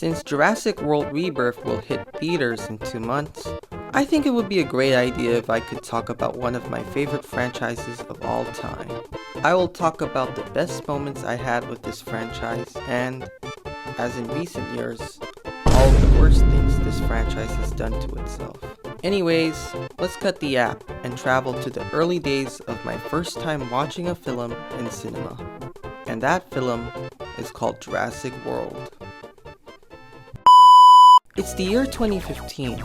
Since Jurassic World Rebirth will hit theaters in 2 months, I think it would be a great idea if I could talk about one of my favorite franchises of all time. I will talk about the best moments I had with this franchise and, as in recent years, all of the worst things this franchise has done to itself. Anyways, let's cut the app and travel to the early days of my first time watching a film in cinema. And that film is called Jurassic World. It's the year 2015.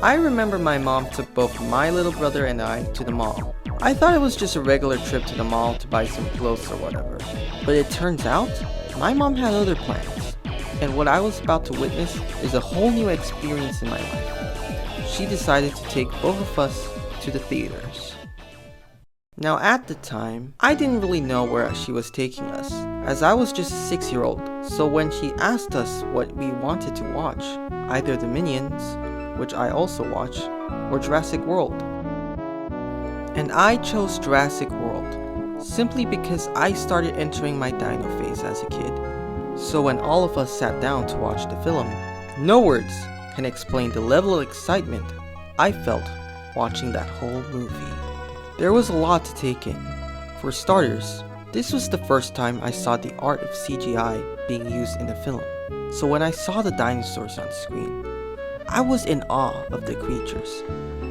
I remember my mom took both my little brother and I to the mall. I thought it was just a regular trip to the mall to buy some clothes or whatever. But it turns out, my mom had other plans. And what I was about to witness is a whole new experience in my life. She decided to take both of us to the theaters. Now at the time, I didn't really know where she was taking us, as I was just a 6-year-old, so when she asked us what we wanted to watch, either the Minions, which I also watch, or Jurassic World. And I chose Jurassic World, simply because I started entering my dino phase as a kid. So when all of us sat down to watch the film, no words can explain the level of excitement I felt watching that whole movie. There was a lot to take in. For starters, this was the first time I saw the art of CGI being used in the film. So when I saw the dinosaurs on screen, I was in awe of the creatures.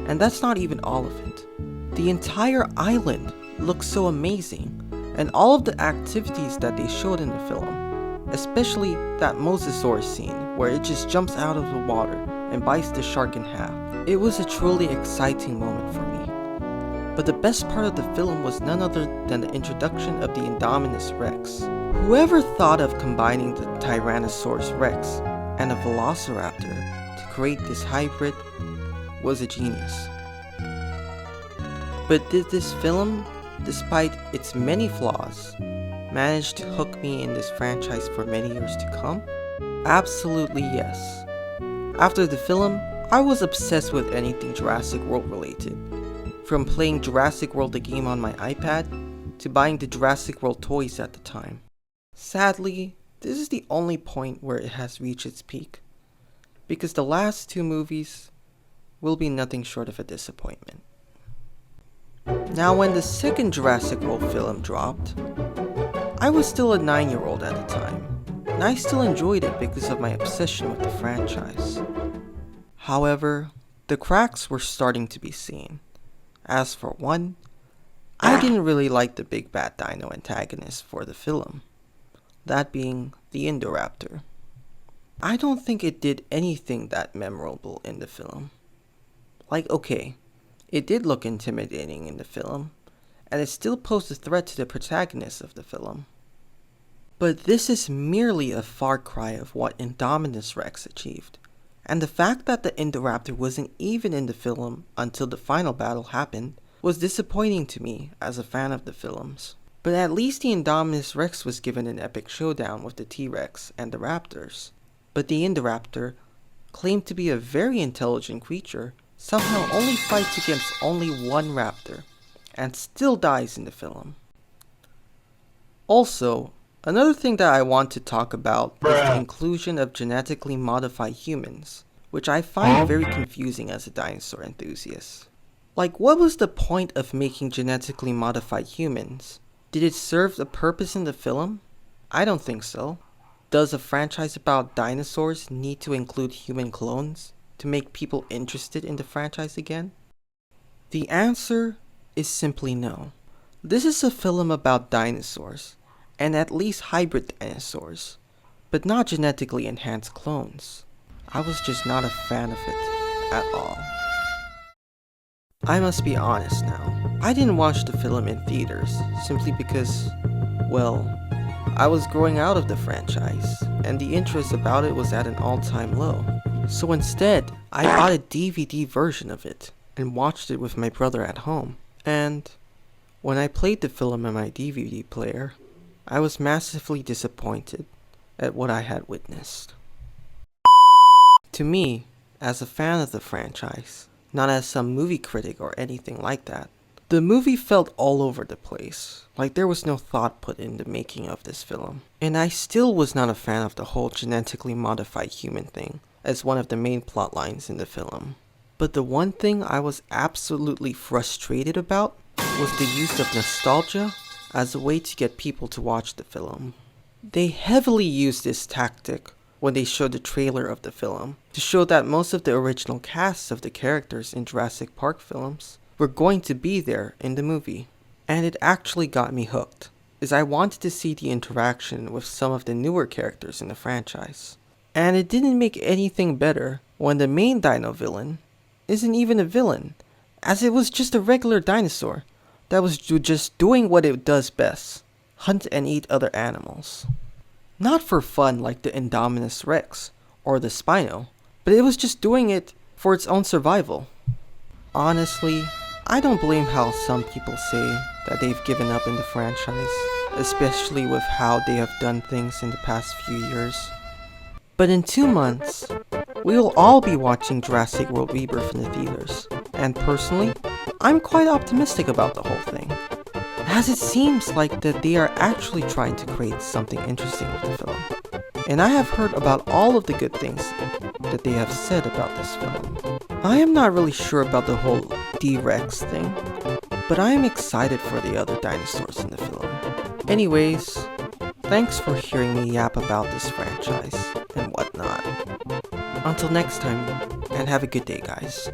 And that's not even all of it. The entire island looked so amazing, and all of the activities that they showed in the film, especially that mosasaurus scene where it just jumps out of the water and bites the shark in half. It was a truly exciting moment for me. But the best part of the film was none other than the introduction of the Indominus Rex. Whoever thought of combining the Tyrannosaurus Rex and a Velociraptor to create this hybrid was a genius. But did this film, despite its many flaws, manage to hook me in this franchise for many years to come? Absolutely yes. After the film, I was obsessed with anything Jurassic World related. From playing Jurassic World the game on my iPad, to buying the Jurassic World toys at the time. Sadly, this is the only point where it has reached its peak, because the last 2 movies will be nothing short of a disappointment. Now when the second Jurassic World film dropped, I was still a 9-year-old at the time, and I still enjoyed it because of my obsession with the franchise. However, the cracks were starting to be seen. As for one, I didn't really like the big bad dino antagonist for the film, that being the Indoraptor. I don't think it did anything that memorable in the film. Like, okay, it did look intimidating in the film, and it still posed a threat to the protagonist of the film. But this is merely a far cry of what Indominus Rex achieved. And the fact that the Indoraptor wasn't even in the film until the final battle happened was disappointing to me as a fan of the films. But at least the Indominus Rex was given an epic showdown with the T-Rex and the Raptors. But the Indoraptor, claimed to be a very intelligent creature, somehow only fights against only one raptor, and still dies in the film. Also, another thing that I want to talk about is the inclusion of genetically modified humans, which I find very confusing as a dinosaur enthusiast. Like, what was the point of making genetically modified humans? Did it serve a purpose in the film? I don't think so. Does a franchise about dinosaurs need to include human clones to make people interested in the franchise again? The answer is simply no. This is a film about dinosaurs, and at least hybrid dinosaurs, but not genetically enhanced clones. I was just not a fan of it at all. I must be honest now, I didn't watch the film in theaters simply because, well, I was growing out of the franchise, and the interest about it was at an all-time low. So instead, I bought a DVD version of it, and watched it with my brother at home. And when I played the film on my DVD player, I was massively disappointed at what I had witnessed. To me, as a fan of the franchise, not as some movie critic or anything like that, The movie felt all over the place, like there was no thought put in the making of this film. And I still was not a fan of the whole genetically modified human thing as one of the main plot lines in the film. But the one thing I was absolutely frustrated about was the use of nostalgia as a way to get people to watch the film. They heavily used this tactic when they showed the trailer of the film to show that most of the original casts of the characters in Jurassic Park films were going to be there in the movie. And it actually got me hooked, as I wanted to see the interaction with some of the newer characters in the franchise. And it didn't make anything better when the main dino villain isn't even a villain, as it was just a regular dinosaur that was just doing what it does best: hunt and eat other animals. Not for fun like the Indominus Rex or the Spino, but it was just doing it for its own survival. Honestly, I don't blame how some people say that they've given up in the franchise, especially with how they have done things in the past few years. But in 2 months, we will all be watching Jurassic World Rebirth in the theaters, and personally, I'm quite optimistic about the whole thing, as it seems like that they are actually trying to create something interesting with the film. And I have heard about all of the good things that they have said about this film. I am not really sure about the whole D-Rex thing, but I am excited for the other dinosaurs in the film. Anyways, thanks for hearing me yap about this franchise and whatnot. Until next time, and have a good day, guys.